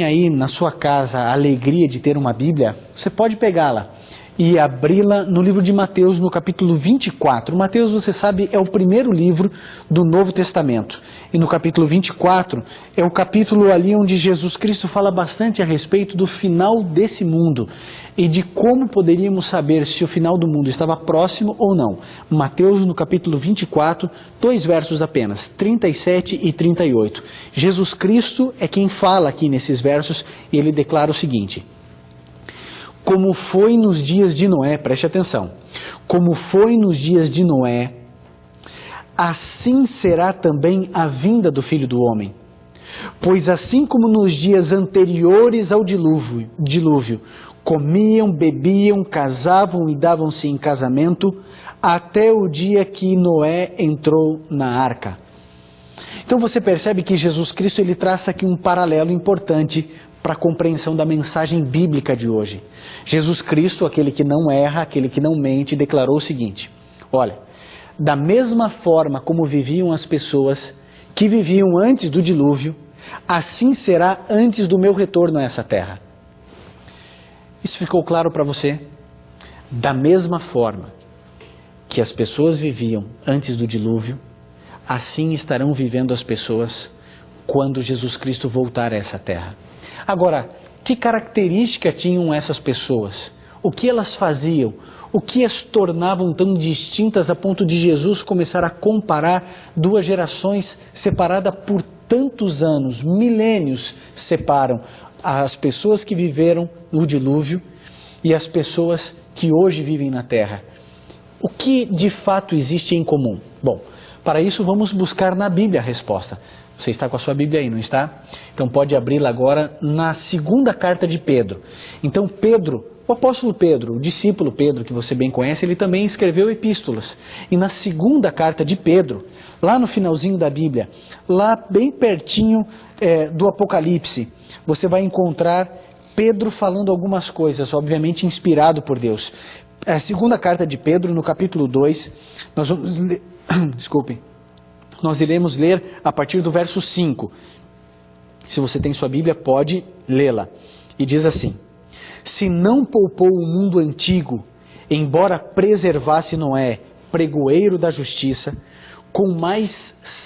Aí na sua casa a alegria de ter uma Bíblia, você pode pegá-la e abri-la no livro de Mateus, no capítulo 24. Mateus, você sabe, é o primeiro livro do Novo Testamento. E no capítulo 24 é o capítulo ali onde Jesus Cristo fala bastante a respeito do final desse mundo e de como poderíamos saber se o final do mundo estava próximo ou não. Mateus, no capítulo 24, 2 versos apenas, 37 e 38. Jesus Cristo é quem fala aqui nesses versos e ele declara o seguinte: como foi nos dias de Noé, preste atenção, como foi nos dias de Noé, assim será também a vinda do Filho do Homem. Pois assim como nos dias anteriores ao dilúvio, comiam, bebiam, casavam e davam-se em casamento, até o dia que Noé entrou na arca. Então você percebe que Jesus Cristo ele traça aqui um paralelo importante para a compreensão da mensagem bíblica de hoje. Jesus Cristo, aquele que não erra, aquele que não mente, declarou o seguinte: olha, da mesma forma como viviam as pessoas que viviam antes do dilúvio, assim será antes do meu retorno a essa terra. Isso ficou claro para você? Da mesma forma que as pessoas viviam antes do dilúvio, assim estarão vivendo as pessoas quando Jesus Cristo voltar a essa terra. Agora, que característica tinham essas pessoas? O que elas faziam? O que as tornavam tão distintas a ponto de Jesus começar a comparar duas gerações separadas por tantos anos, milênios separam as pessoas que viveram no dilúvio e as pessoas que hoje vivem na terra? O que de fato existe em comum? Bom, para isso vamos buscar na Bíblia a resposta. Você está com a sua Bíblia aí, não está? Então pode abri-la agora na segunda carta de Pedro. Então Pedro, o apóstolo Pedro, o discípulo Pedro, que você bem conhece, ele também escreveu epístolas. E na segunda carta de Pedro, lá no finalzinho da Bíblia, lá bem pertinho do Apocalipse, você vai encontrar Pedro falando algumas coisas, obviamente inspirado por Deus. A segunda carta de Pedro, no capítulo 2, nós vamos ler... Desculpem. Nós iremos ler a partir do verso 5. Se você tem sua Bíblia, pode lê-la. E diz assim: se não poupou o mundo antigo, embora preservasse Noé, pregoeiro da justiça, com mais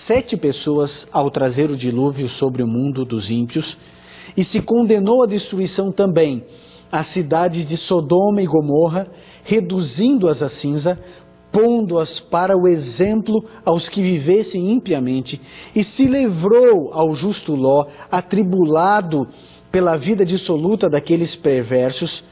7 pessoas ao trazer o dilúvio sobre o mundo dos ímpios, e se condenou à destruição também as cidades de Sodoma e Gomorra, reduzindo-as a cinza, pondo-as para o exemplo aos que vivessem impiamente, e se livrou ao justo Ló, atribulado pela vida dissoluta daqueles perversos,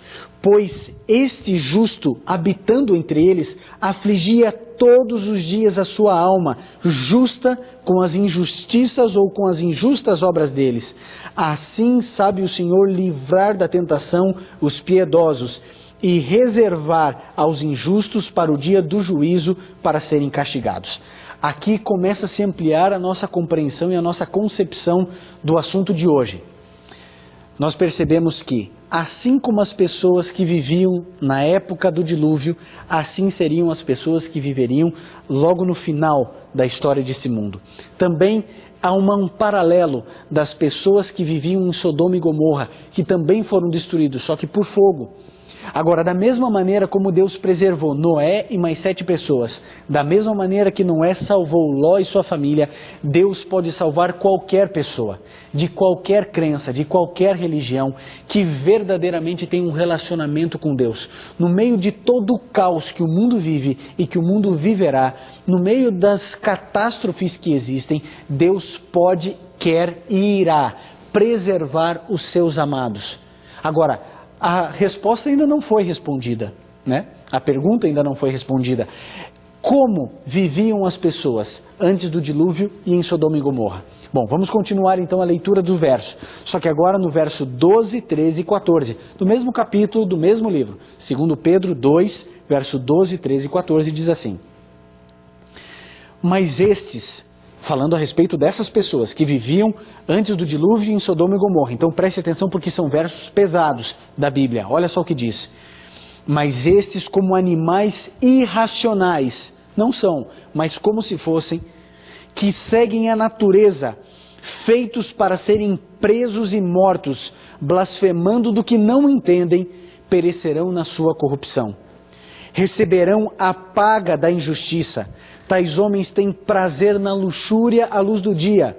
pois este justo, habitando entre eles, afligia todos os dias a sua alma, justa com as injustiças ou com as injustas obras deles. Assim sabe o Senhor livrar da tentação os piedosos, e reservar aos injustos para o dia do juízo, para serem castigados. Aqui começa a se ampliar a nossa compreensão e a nossa concepção do assunto de hoje. Nós percebemos que, assim como as pessoas que viviam na época do dilúvio, assim seriam as pessoas que viveriam logo no final da história desse mundo. Também há um paralelo das pessoas que viviam em Sodoma e Gomorra, que também foram destruídos, só que por fogo. Agora, da mesma maneira como Deus preservou Noé e mais 7 pessoas, da mesma maneira que Noé salvou Ló e sua família, Deus pode salvar qualquer pessoa, de qualquer crença, de qualquer religião, que verdadeiramente tem um relacionamento com Deus. No meio de todo o caos que o mundo vive e que o mundo viverá, no meio das catástrofes que existem, Deus pode, quer e irá preservar os seus amados. Agora, a resposta ainda não foi respondida, né? A pergunta ainda não foi respondida. Como viviam as pessoas antes do dilúvio e em Sodoma e Gomorra? Bom, vamos continuar então a leitura do verso. Só que agora no verso 12, 13 e 14, do mesmo capítulo, do mesmo livro. 2 Pedro 2, verso 12, 13 e 14, diz assim: mas estes, falando a respeito dessas pessoas que viviam antes do dilúvio em Sodoma e Gomorra. Então preste atenção porque são versos pesados da Bíblia. Olha só o que diz. Mas estes como animais irracionais, não são, mas como se fossem, que seguem a natureza, feitos para serem presos e mortos, blasfemando do que não entendem, perecerão na sua corrupção. Receberão a paga da injustiça. Tais homens têm prazer na luxúria à luz do dia.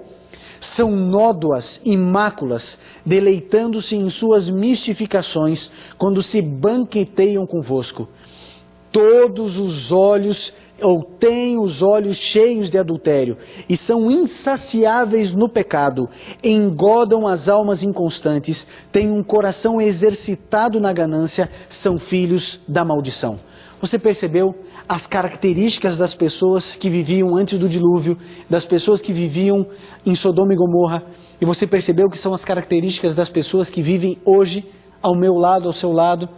São nódoas e máculas, deleitando-se em suas mistificações, quando se banqueteiam convosco. Todos os olhos, ou têm os olhos cheios de adultério, e são insaciáveis no pecado, engodam as almas inconstantes, têm um coração exercitado na ganância, são filhos da maldição. Você percebeu as características das pessoas que viviam antes do dilúvio, das pessoas que viviam em Sodoma e Gomorra, e você percebeu que são as características das pessoas que vivem hoje ao meu lado, ao seu lado,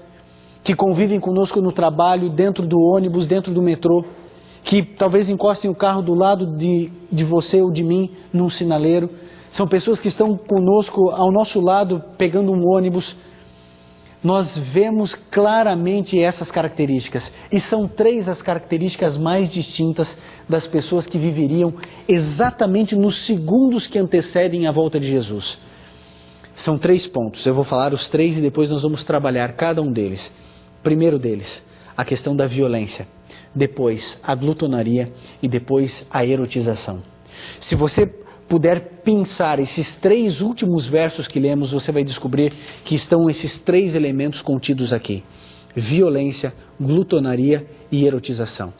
que convivem conosco no trabalho, dentro do ônibus, dentro do metrô, que talvez encostem o carro do lado de você ou de mim num sinaleiro. São pessoas que estão conosco, ao nosso lado, pegando um ônibus. Nós vemos claramente essas características. E são 3 as características mais distintas das pessoas que viveriam exatamente nos segundos que antecedem a volta de Jesus. São 3 pontos. Eu vou falar os 3 e depois nós vamos trabalhar cada um deles. Primeiro deles, a questão da violência. Depois, a glutonaria e depois a erotização. Se você puder pensar esses 3 últimos versos que lemos, você vai descobrir que estão esses 3 elementos contidos aqui: violência, glutonaria e erotização.